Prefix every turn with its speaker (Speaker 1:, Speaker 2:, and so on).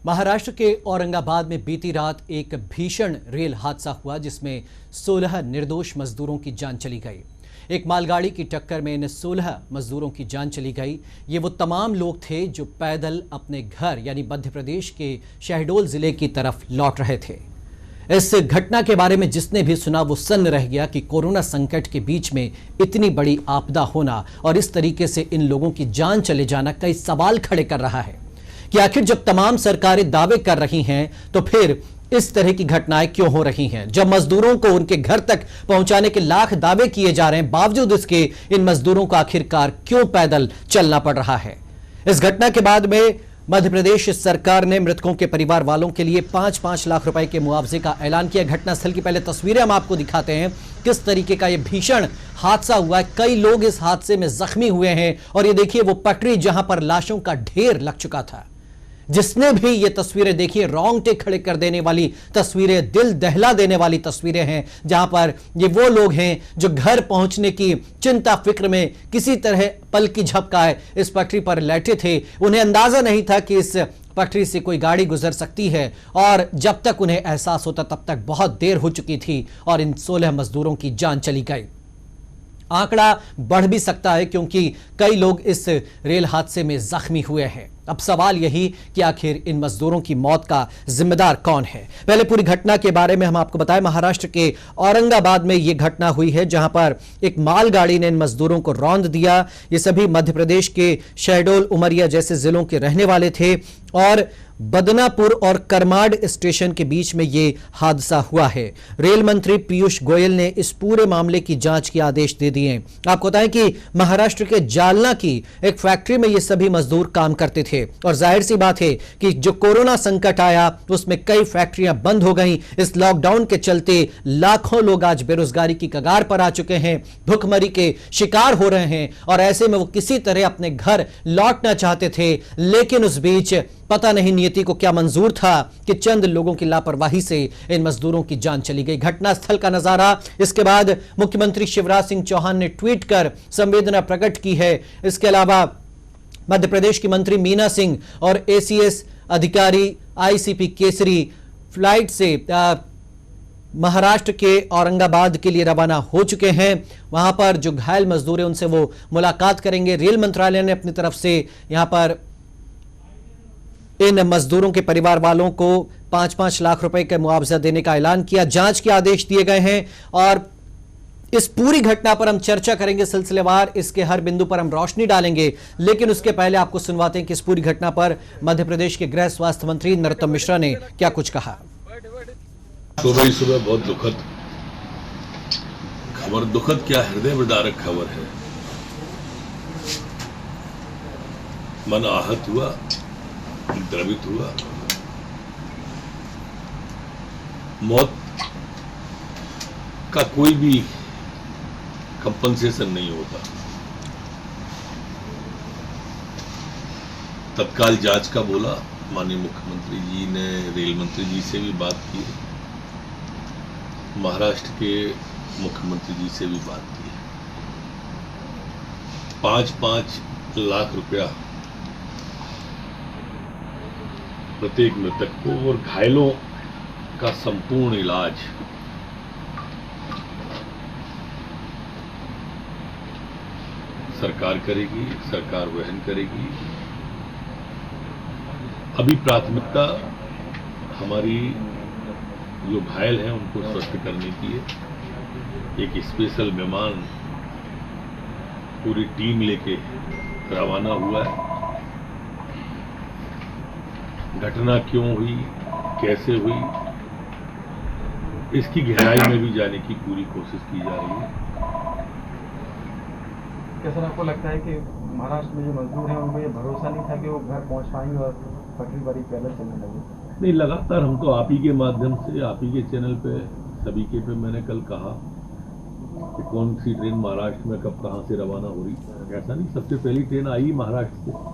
Speaker 1: महाराष्ट्र के औरंगाबाद में बीती रात एक भीषण रेल हादसा हुआ जिसमें 16 निर्दोष मजदूरों की जान चली गई। एक मालगाड़ी की टक्कर में इन 16 मजदूरों की जान चली गई। ये वो तमाम लोग थे जो पैदल अपने घर यानी मध्य प्रदेश के शहडोल जिले की तरफ लौट रहे थे। इस घटना के बारे में जिसने भी सुना वो सन्न रह गया कि कोरोना संकट के बीच में इतनी बड़ी आपदा होना और इस तरीके से इन लोगों की जान चले जाना कई सवाल खड़े कर रहा है कि आखिर जब तमाम सरकारें दावे कर रही हैं तो फिर इस तरह की घटनाएं क्यों हो रही हैं। जब मजदूरों को उनके घर तक पहुंचाने के लाख दावे किए जा रहे हैं, बावजूद इसके इन मजदूरों को आखिरकार क्यों पैदल चलना पड़ रहा है। इस घटना के बाद में मध्य प्रदेश सरकार ने मृतकों के परिवार वालों के लिए 5-5 लाख रुपए के मुआवजे का ऐलान किया। घटनास्थल की पहले तस्वीरें हम आपको दिखाते हैं, किस तरीके का यह भीषण हादसा हुआ है। कई लोग इस हादसे में जख्मी हुए हैं और ये देखिए वो पटरी जहां पर लाशों का ढेर लग चुका था। जिसने भी ये तस्वीरें देखी, रोंगटे खड़े कर देने वाली तस्वीरें, दिल दहला देने वाली तस्वीरें हैं, जहां पर ये वो लोग हैं जो घर पहुंचने की चिंता फिक्र में किसी तरह पल की झपकाए इस पटरी पर लेटे थे। उन्हें अंदाजा नहीं था कि इस पटरी से कोई गाड़ी गुजर सकती है और जब तक उन्हें एहसास होता तब तक बहुत देर हो चुकी थी और इन 16 मजदूरों की जान चली गई। आंकड़ा बढ़ भी सकता है क्योंकि कई लोग इस रेल हादसे में जख्मी हुए हैं। अब सवाल यही कि आखिर इन मजदूरों की मौत का जिम्मेदार कौन है। पहले पूरी घटना के बारे में हम आपको बताएं। महाराष्ट्र के औरंगाबाद में यह घटना हुई है जहां पर एक मालगाड़ी ने इन मजदूरों को रौंद दिया। ये सभी मध्य प्रदेश के शहडोल, उमरिया जैसे जिलों के रहने वाले थे और बदनापुर और करमाड स्टेशन के बीच में यह हादसा हुआ है। रेल मंत्री पीयूष गोयल ने इस पूरे मामले की जांच के आदेश दे दिए। आपको बताएं कि महाराष्ट्र के जालना की एक फैक्ट्री में ये सभी मजदूर काम करते थे और जाहिर सी बात है कि जो कोरोना संकट आया उसमें कई फैक्ट्रियां बंद हो गईं। इस लॉकडाउन के चलते लाखों लोग आज बेरोजगारी की कगार पर आ चुके हैं, भुखमरी के शिकार हो रहे हैं और ऐसे में वो किसी तरह अपने घर लौटना चाहते थे। लेकिन उस बीच पता नहीं नियति को क्या मंजूर था कि चंद लोगों की लापरवाही से इन मजदूरों की जान चली गई। घटनास्थल का नजारा, इसके बाद मुख्यमंत्री शिवराज सिंह चौहान ने ट्वीट कर संवेदना प्रकट की है। इसके अलावा मध्य प्रदेश की मंत्री मीना सिंह और एसीएस अधिकारी आईसीपी केसरी फ्लाइट से महाराष्ट्र के औरंगाबाद के लिए रवाना हो चुके हैं। वहां पर जो घायल मजदूर हैं उनसे वो मुलाकात करेंगे। रेल मंत्रालय ने अपनी तरफ से यहां पर इन मजदूरों के परिवार वालों को 5-5 लाख रुपए का मुआवजा देने का ऐलान किया। जांच के आदेश दिए गए हैं और इस पूरी घटना पर हम चर्चा करेंगे सिलसिलेवार। इसके हर बिंदु पर हम रोशनी डालेंगे, लेकिन उसके पहले आपको सुनवाते हैं कि इस पूरी घटना पर मध्य प्रदेश के गृह स्वास्थ्य मंत्री नरोत्तम मिश्रा ने क्या कुछ कहा।
Speaker 2: सुबह बहुत दुखद खबर, दुखद क्या हृदय विदारक खबर है। मन आहत हुआ, द्रवित हुआ। मौत का कोई भी कंपनसेशन नहीं होता। तत्काल जांच का बोला। माननीय मुख्यमंत्री जी ने रेल मंत्री जी से भी बात की, महाराष्ट्र के मुख्यमंत्री जी से भी बात की। 5-5 लाख रुपया प्रत्येक मृतक को और घायलों का संपूर्ण इलाज सरकार करेगी, सरकार वहन करेगी। अभी प्राथमिकता हमारी जो घायल हैं उनको स्वस्थ करने की है। एक स्पेशल विमान पूरी टीम लेके रवाना हुआ है। घटना क्यों हुई, कैसे हुई, इसकी गहराई में भी जाने की पूरी कोशिश की जा रही है।
Speaker 3: क्या सर आपको लगता है कि महाराष्ट्र में जो मजदूर हैं उनको ये भरोसा नहीं था कि वो घर पहुंच पाएंगे और पटरी बारी पैदल चलने लगे?
Speaker 2: नहीं, लगातार हम तो आप ही के माध्यम से, आप ही के चैनल पे, सभी के पे मैंने कल कहा कि कौन सी ट्रेन महाराष्ट्र में कब कहां से रवाना हो रही। ऐसा नहीं, सबसे पहली ट्रेन आई महाराष्ट्र से।